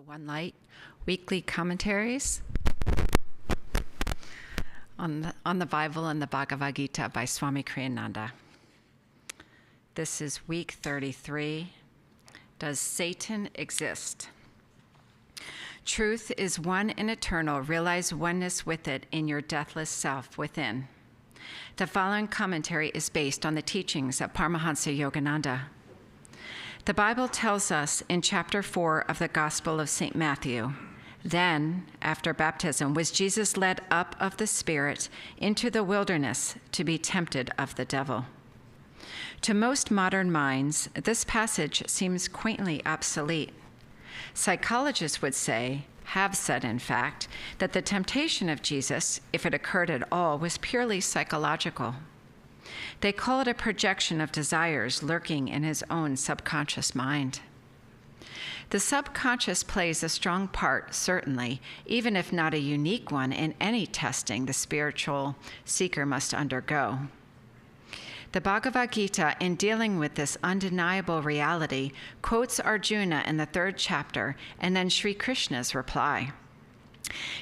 One Light weekly commentaries on the Bible and the Bhagavad Gita by Swami Kriyananda. This is week 33. Does Satan exist? Truth is one and eternal. Realize oneness with it in your deathless self within. The following commentary is based on the teachings of Paramahansa Yogananda. The Bible tells us in chapter 4 of the Gospel of St. Matthew, then, after baptism, was Jesus led up of the Spirit into the wilderness to be tempted of the devil. To most modern minds, this passage seems quaintly obsolete. Psychologists would say, have said in fact, that the temptation of Jesus, if it occurred at all, was purely psychological. They call it a projection of desires lurking in his own subconscious mind. The subconscious plays a strong part, certainly, even if not a unique one, in any testing the spiritual seeker must undergo. The Bhagavad Gita, in dealing with this undeniable reality, quotes Arjuna in the 3rd chapter and then Sri Krishna's reply.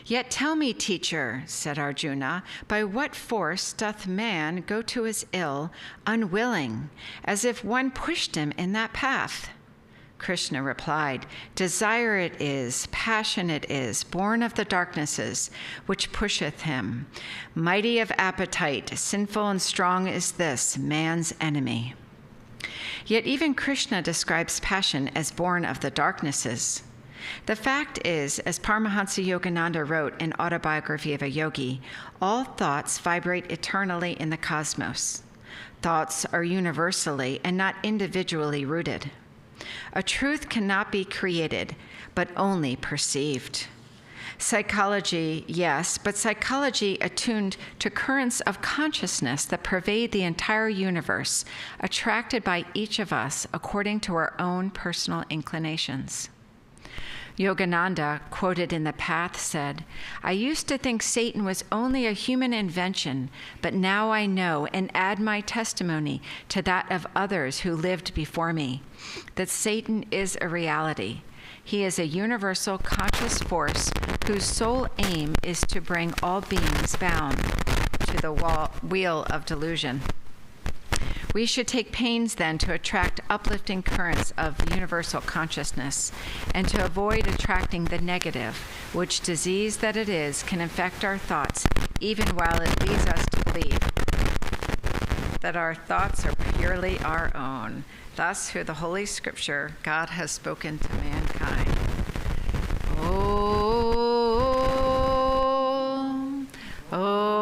Yet tell me, teacher, said Arjuna, by what force doth man go to his ill, unwilling, as if one pushed him in that path? Krishna replied, desire it is, passion it is, born of the darknesses, which pusheth him. Mighty of appetite, sinful and strong is this, man's enemy. Yet even Krishna describes passion as born of the darknesses. The fact is, as Paramahansa Yogananda wrote in Autobiography of a Yogi, all thoughts vibrate eternally in the cosmos. Thoughts are universally and not individually rooted. A truth cannot be created, but only perceived. Psychology, yes, but psychology attuned to currents of consciousness that pervade the entire universe, attracted by each of us according to our own personal inclinations. Yogananda, quoted in The Path, said, I used to think Satan was only a human invention, but now I know and add my testimony to that of others who lived before me, that Satan is a reality. He is a universal conscious force whose sole aim is to bring all beings bound to the wheel of delusion. We should take pains then to attract uplifting currents of universal consciousness and to avoid attracting the negative, which disease that it is can infect our thoughts even while it leads us to believe that our thoughts are purely our own. Thus, through the Holy Scripture, God has spoken to mankind. Om, Om.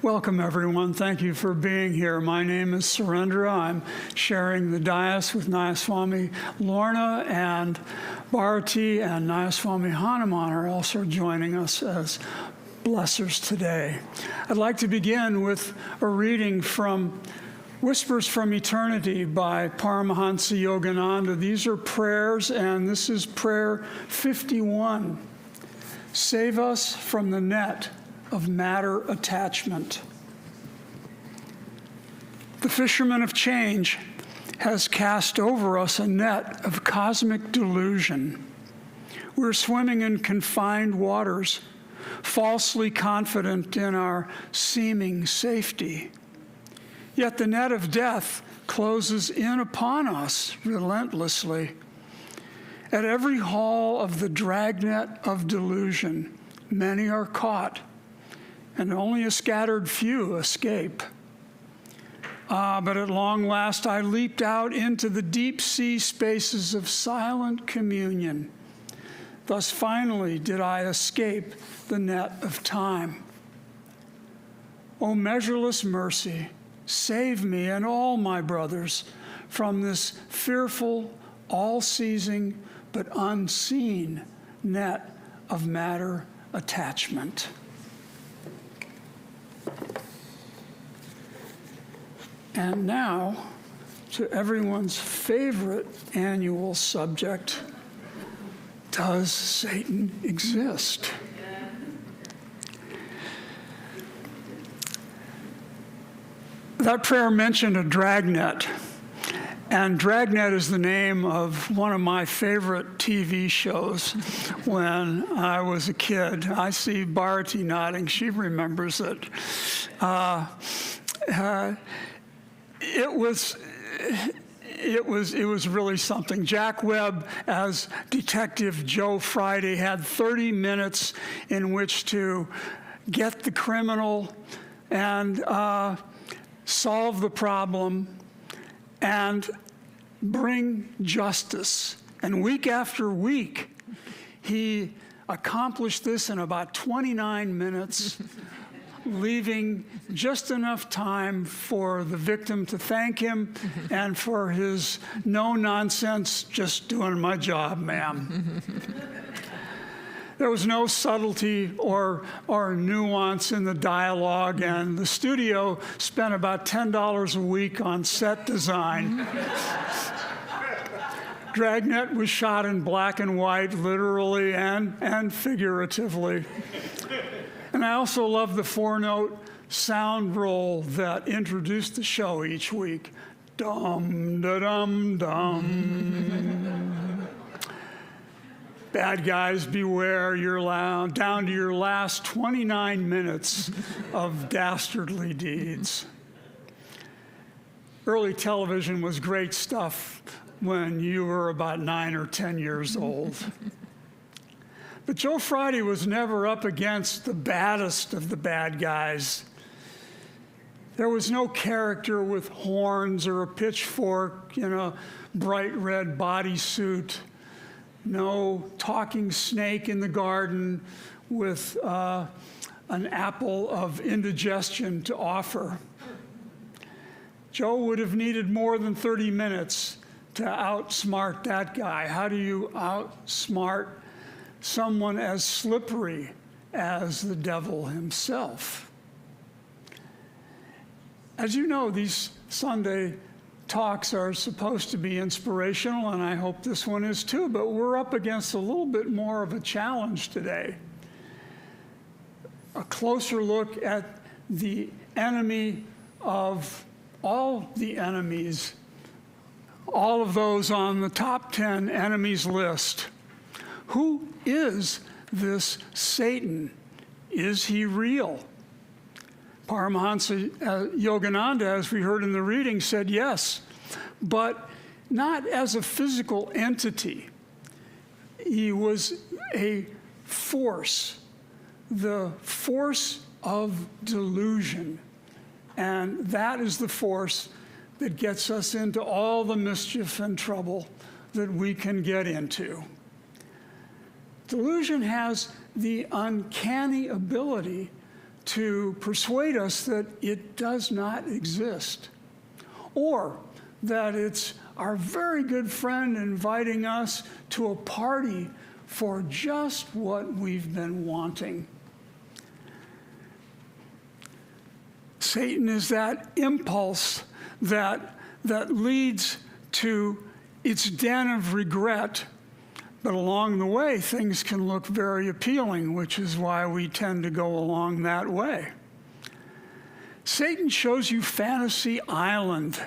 Welcome, everyone. Thank you for being here. My name is Surendra. I'm sharing the dais with Nayaswami Lorna, and Bharati and Nayaswami Hanuman are also joining us as blessers today. I'd like to begin with a reading from Whispers from Eternity by Paramahansa Yogananda. These are prayers, and this is prayer 51. Save us from the net of matter attachment. The fisherman of change has cast over us a net of cosmic delusion. We're swimming in confined waters, falsely confident in our seeming safety. Yet the net of death closes in upon us relentlessly. At every haul of the dragnet of delusion, many are caught, and only a scattered few escape. But at long last I leaped out into the deep sea spaces of silent communion. Thus finally did I escape the net of time. O measureless mercy, save me and all my brothers from this fearful, all-seizing, but unseen net of matter attachment. And now, to everyone's favorite annual subject, does Satan exist? That prayer mentioned a dragnet, and Dragnet is the name of one of my favorite TV shows when I was a kid. I see Bharati nodding. She remembers it. It was really something. Jack Webb, as Detective Joe Friday, had 30 minutes in which to get the criminal and solve the problem and bring justice. And week after week, he accomplished this in about 29 minutes, leaving just enough time for the victim to thank him and for his no-nonsense, just doing my job, ma'am. There was no subtlety or nuance in the dialogue, and the studio spent about $10 a week on set design. Dragnet was shot in black and white, literally and figuratively. And I also love the 4-note sound roll that introduced the show each week. Dum, da dum, dum. Bad guys, beware, you're down to your last 29 minutes of dastardly deeds. Early television was great stuff when you were about 9 or 10 years old. But Joe Friday was never up against the baddest of the bad guys. There was no character with horns or a pitchfork in a bright red bodysuit. No talking snake in the garden with an apple of indigestion to offer. Joe would have needed more than 30 minutes to outsmart that guy. How do you outsmart someone as slippery as the devil himself? As you know, these Sunday talks are supposed to be inspirational, and I hope this one is too, but we're up against a little bit more of a challenge today. A closer look at the enemy of all the enemies, all of those on the top 10 enemies list. Who is this Satan? Is he real? Paramahansa Yogananda, as we heard in the reading, said yes, but not as a physical entity. He was a force, the force of delusion. And that is the force that gets us into all the mischief and trouble that we can get into. Delusion has the uncanny ability to persuade us that it does not exist, or that it's our very good friend inviting us to a party for just what we've been wanting. Satan is that impulse that leads to its den of regret. But along the way, things can look very appealing, which is why we tend to go along that way. Satan shows you fantasy island,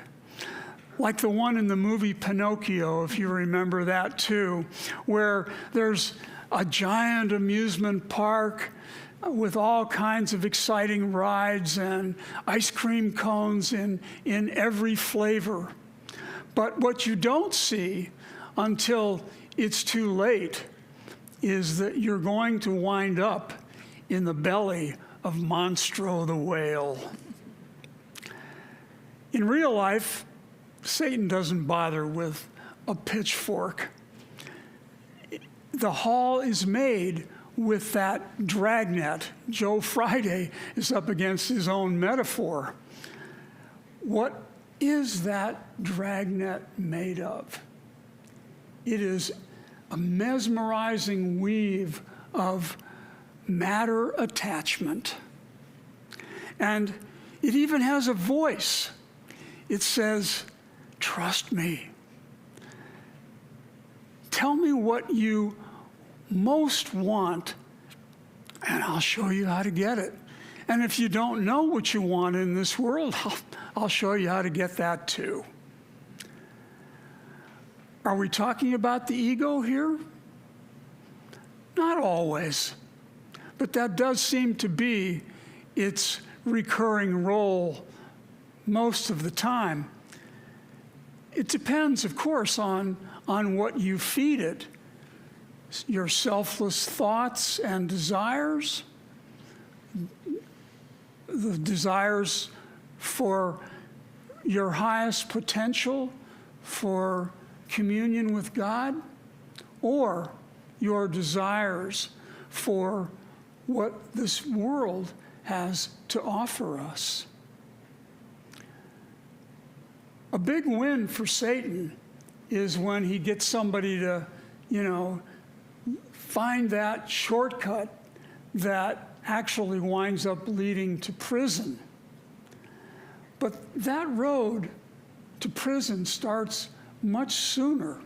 like the one in the movie Pinocchio, if you remember that too, where there's a giant amusement park with all kinds of exciting rides and ice cream cones in every flavor. But what you don't see until it's too late is that you're going to wind up in the belly of Monstro the whale. In real life, Satan doesn't bother with a pitchfork. The haul is made with that dragnet. Joe Friday is up against his own metaphor. What is that dragnet made of? It is a mesmerizing weave of matter attachment. And it even has a voice. It says, trust me. Tell me what you most want, and I'll show you how to get it. And if you don't know what you want in this world, I'll show you how to get that too. Are we talking about the ego here? Not always. But that does seem to be its recurring role most of the time. It depends, of course, on what you feed it. Your selfless thoughts and desires, the desires for your highest potential, for communion with God, or your desires for what this world has to offer us. A big win for Satan is when he gets somebody to, find that shortcut that actually winds up leading to prison. But that road to prison starts much sooner.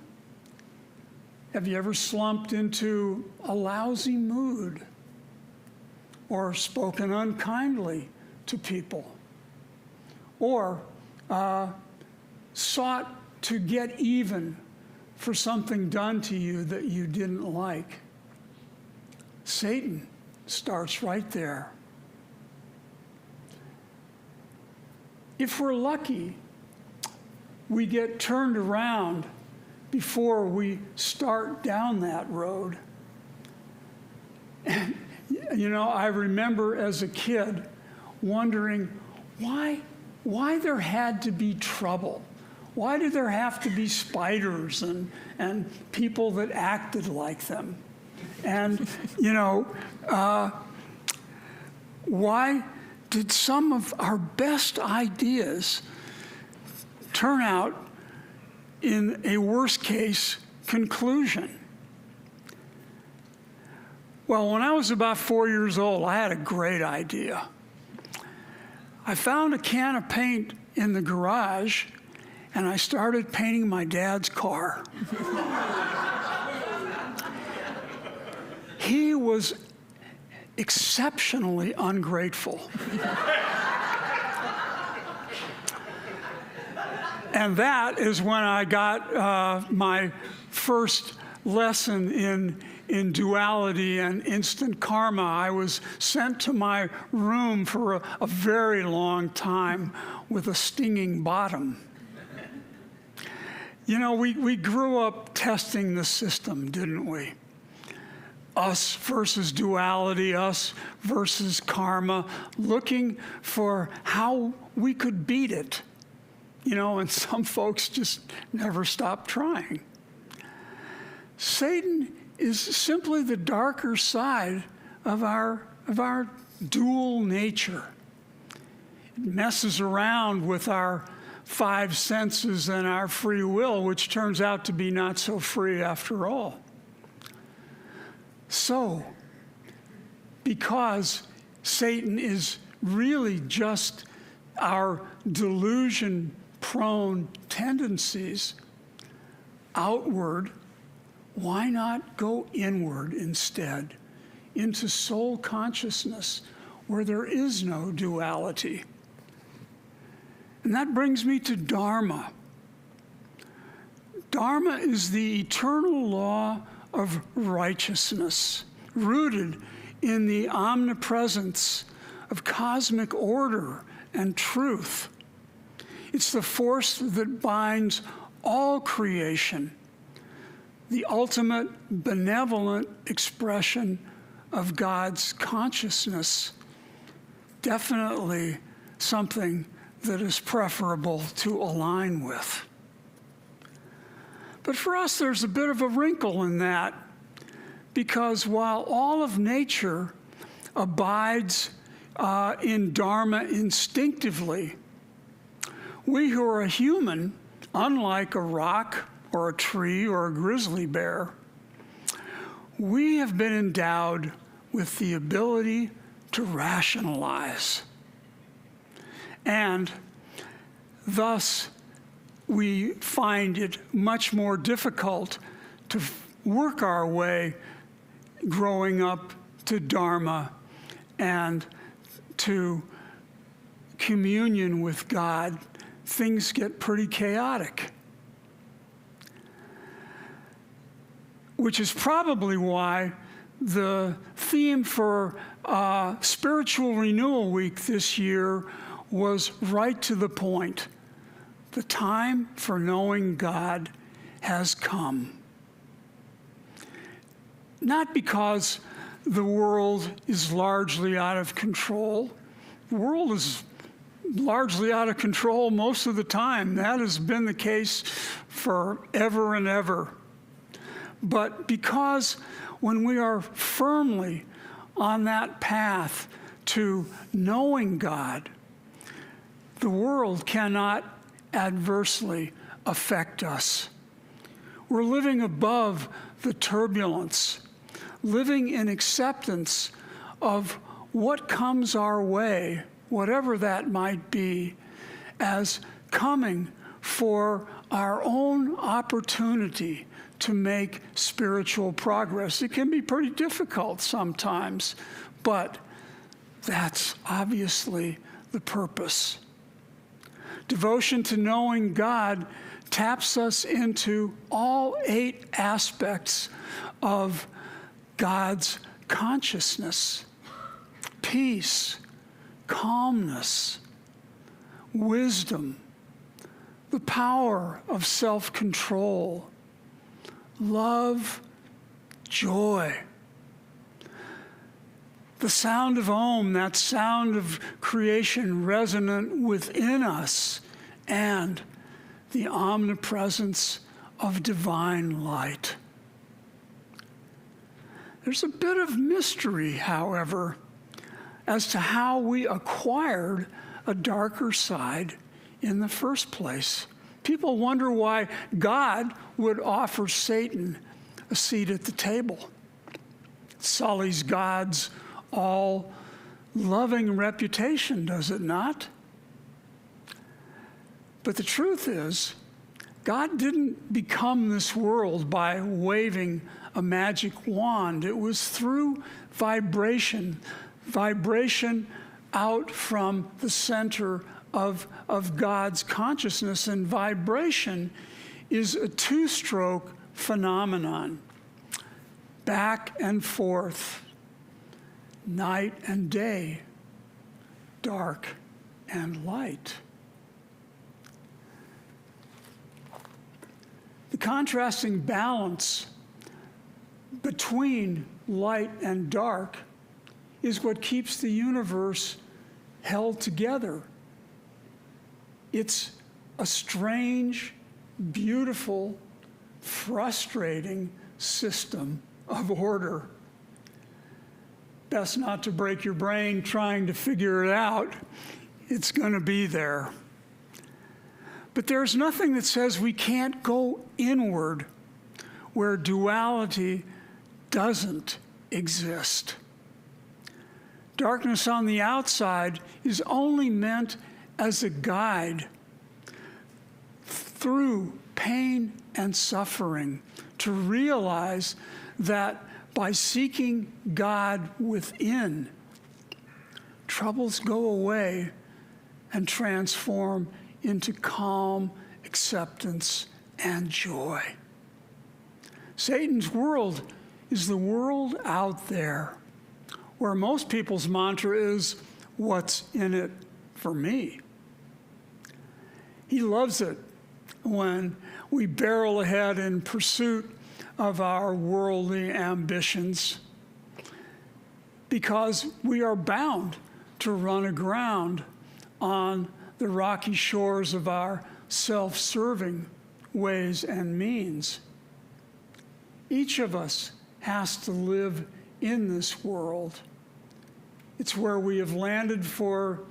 Have you ever slumped into a lousy mood or spoken unkindly to people or sought to get even for something done to you that you didn't like? Satan starts right there. If we're lucky, we get turned around before we start down that road. And, I remember as a kid wondering why there had to be trouble. Why did there have to be spiders and people that acted like them? And, why did some of our best ideas turn out in a worst-case conclusion? Well, when I was about 4 years old, I had a great idea. I found a can of paint in the garage, and I started painting my dad's car. He was exceptionally ungrateful. And that is when I got my first lesson in duality and instant karma. I was sent to my room for a very long time with a stinging bottom. We grew up testing the system, didn't we? Us versus duality, us versus karma, looking for how we could beat it. And some folks just never stop trying. Satan is simply the darker side of our dual nature. It messes around with our five senses and our free will, which turns out to be not so free after all. So, because Satan is really just our delusion-prone tendencies outward, why not go inward instead, into soul consciousness, where there is no duality? And that brings me to Dharma. Dharma is the eternal law of righteousness, rooted in the omnipresence of cosmic order and truth. It's the force that binds all creation, the ultimate benevolent expression of God's consciousness. Definitely something that is preferable to align with. But for us, there's a bit of a wrinkle in that, because while all of nature abides in Dharma instinctively, we who are human, unlike a rock or a tree or a grizzly bear, we have been endowed with the ability to rationalize. And thus, we find it much more difficult to work our way growing up to Dharma and to communion with God. Things get pretty chaotic. Which is probably why the theme for Spiritual Renewal Week this year was right to the point. The time for knowing God has come. Not because the world is largely out of control. The world is largely out of control most of the time. That has been the case forever and ever. But because when we are firmly on that path to knowing God, the world cannot adversely affect us. We're living above the turbulence, living in acceptance of what comes our way, whatever that might be, as coming for our own opportunity to make spiritual progress. It can be pretty difficult sometimes, but that's obviously the purpose. Devotion to knowing God taps us into all 8 aspects of God's consciousness: peace, calmness, wisdom, the power of self-control, love, joy. The sound of Om, that sound of creation resonant within us, and the omnipresence of divine light. There's a bit of mystery, however, as to how we acquired a darker side in the first place. People wonder why God would offer Satan a seat at the table. It sullies God's all-loving reputation, does it not? But the truth is, God didn't become this world by waving a magic wand. It was through vibration out from the center of God's consciousness. And vibration is a 2-stroke phenomenon, back and forth, night and day, dark and light. The contrasting balance between light and dark is what keeps the universe held together. It's a strange, beautiful, frustrating system of order. Best not to break your brain trying to figure it out. It's going to be there. But there's nothing that says we can't go inward where duality doesn't exist. Darkness on the outside is only meant as a guide through pain and suffering to realize that by seeking God within, troubles go away and transform into calm, acceptance, and joy. Satan's world is the world out there, where most people's mantra is, "What's in it for me?" He loves it when we barrel ahead in pursuit of our worldly ambitions, because we are bound to run aground on the rocky shores of our self-serving ways and means. Each of us has to live in this world. It's where we have landed for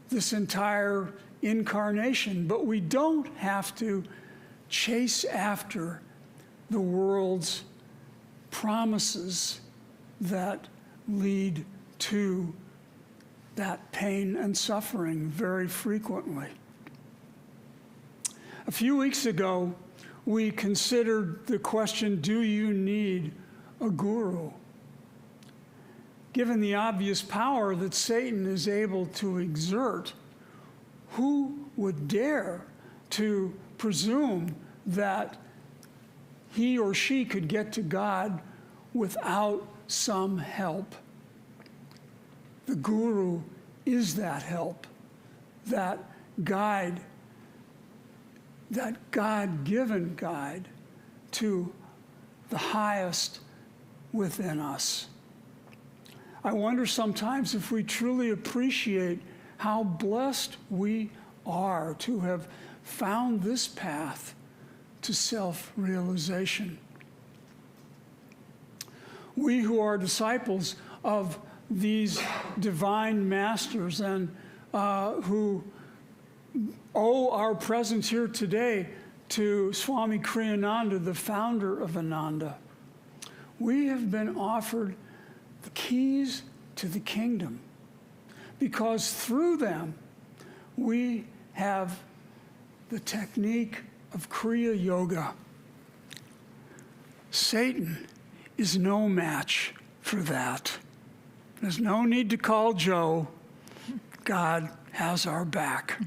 this entire incarnation, but we don't have to chase after the world's promises that lead to that pain and suffering very frequently. A few weeks ago, we considered the question, do you need a guru? Given the obvious power that Satan is able to exert, who would dare to presume that he or she could get to God without some help? The guru is that help, that guide, that God-given guide to the highest within us. I wonder sometimes if we truly appreciate how blessed we are to have found this path to self-realization. We who are disciples of these divine masters and who owe our presence here today to Swami Kriyananda, the founder of Ananda, we have been offered the keys to the kingdom, because through them we have the technique of Kriya Yoga. Satan is no match for that. There's no need to call Joe. God has our back.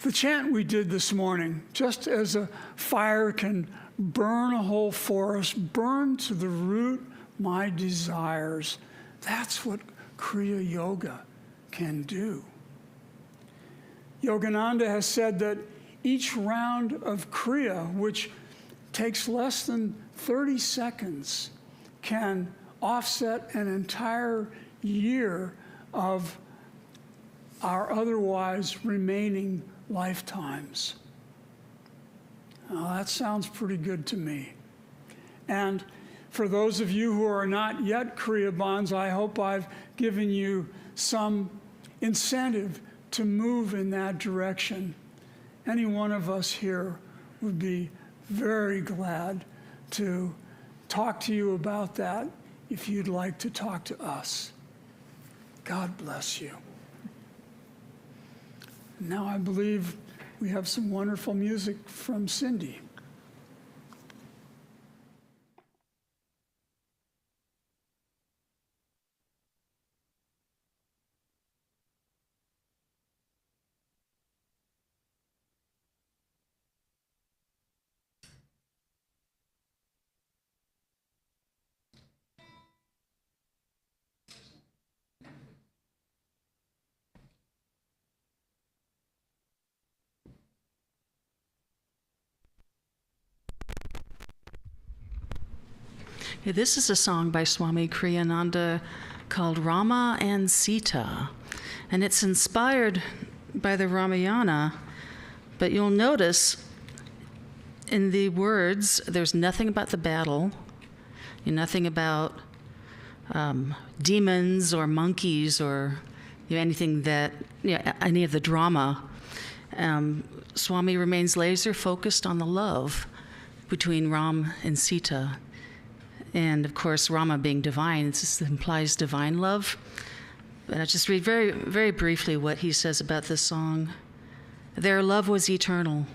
The chant we did this morning, just as a fire can burn a whole forest, burn to the root my desires, that's what Kriya Yoga can do. Yogananda has said that each round of Kriya, which takes less than 30 seconds, can offset an entire year of our otherwise remaining lifetimes. Now, that sounds pretty good to me. And for those of you who are not yet Kriya Bonds, I hope I've given you some incentive to move in that direction. Any one of us here would be very glad to talk to you about that if you'd like to talk to us. God bless you. Now I believe we have some wonderful music from Cindy. This is a song by Swami Kriyananda called Rama and Sita, and it's inspired by the Ramayana, but you'll notice in the words there's nothing about the battle, nothing about demons or monkeys or anything that, any of the drama. Swami remains laser focused on the love between Ram and Sita. And of course, Rama being divine, this implies divine love. But I'll just read very, very briefly what he says about this song. Their love was eternal.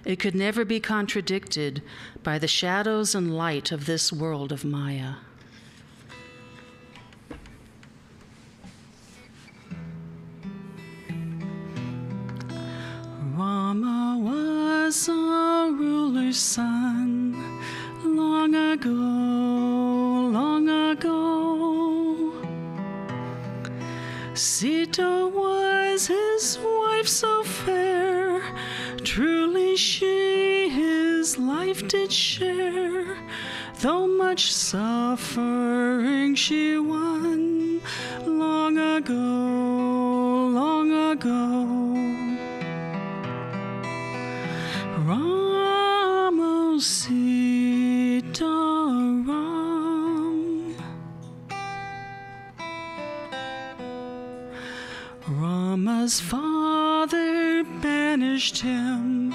It could never be contradicted by the shadows and light of this world of Maya. Rama was a ruler's son. Long ago, long ago, Sita was his wife so fair, truly she his life did share, though much suffering she won, long ago, long ago. Rama Sita Ram. Rama's father banished him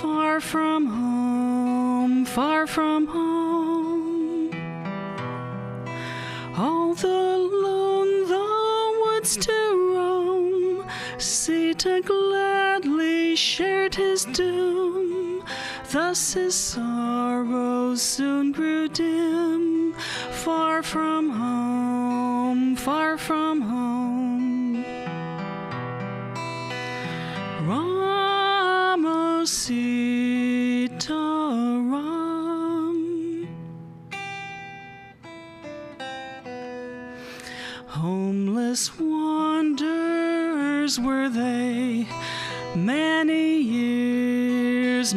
far from home, far from home. Although alone the woods to roam, Sita gladly shared his doom. Thus his sorrows soon grew dim, far from home, far from home. Rama, Sita, Ram. Homeless wanderers were they, many years,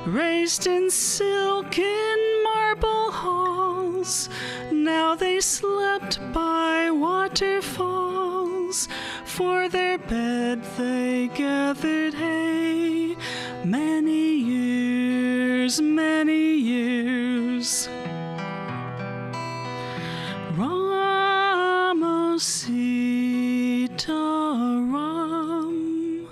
raised in silken marble halls. Now they slept by waterfalls, for their bed they gathered hay, many years, Rama, Sita, Ram.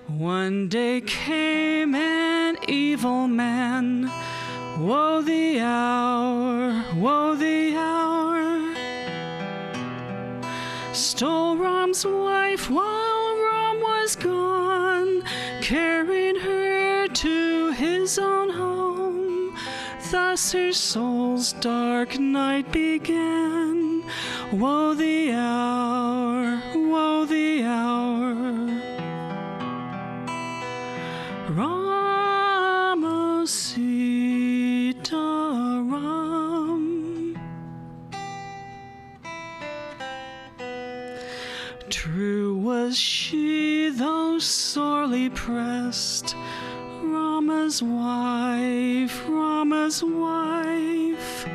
One day came an evil man, woe the hour, woe the hour, stole Ram's wife while Ram was gone, carried her to his own home. Thus her soul's dark night began, woe the hour, woe the hour. Rama, Sita, Ram. True was she, though sorely pressed, Rama's wife, Rama's wife.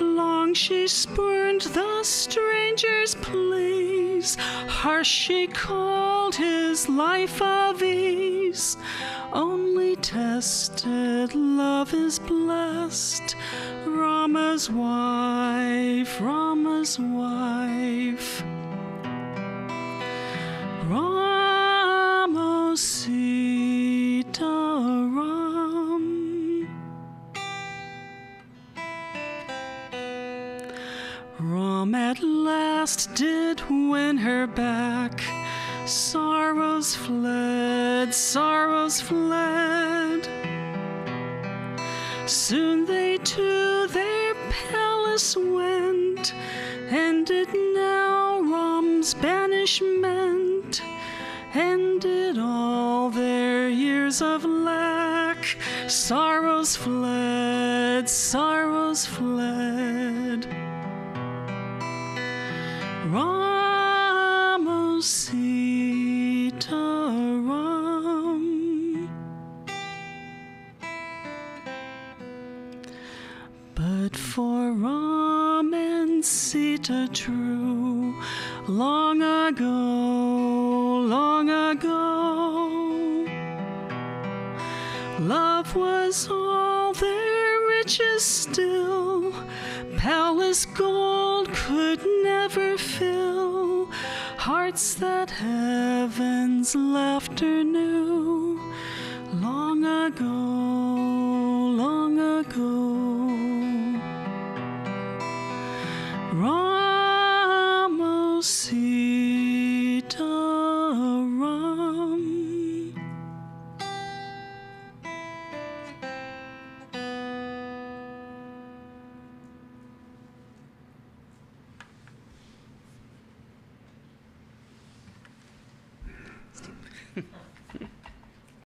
Long she spurned the stranger's pleas, harsh she called his life of ease. Only tested love is blessed, Rama's wife, Rama's wife. Rama, Sita, Ram. Ram at last did win her back. Sorrows fled, sorrows fled. Soon they to their palace went, ended now Ram's banishment, ended all their years of lack. Sorrows fled, sorrows fled. Rama, Sita, Ram. But for Ram and Sita true, long ago, love was all their riches still. Palace gold could never fill hearts that heaven's laughter knew. Long ago, long ago. Rama, Sita, Ram.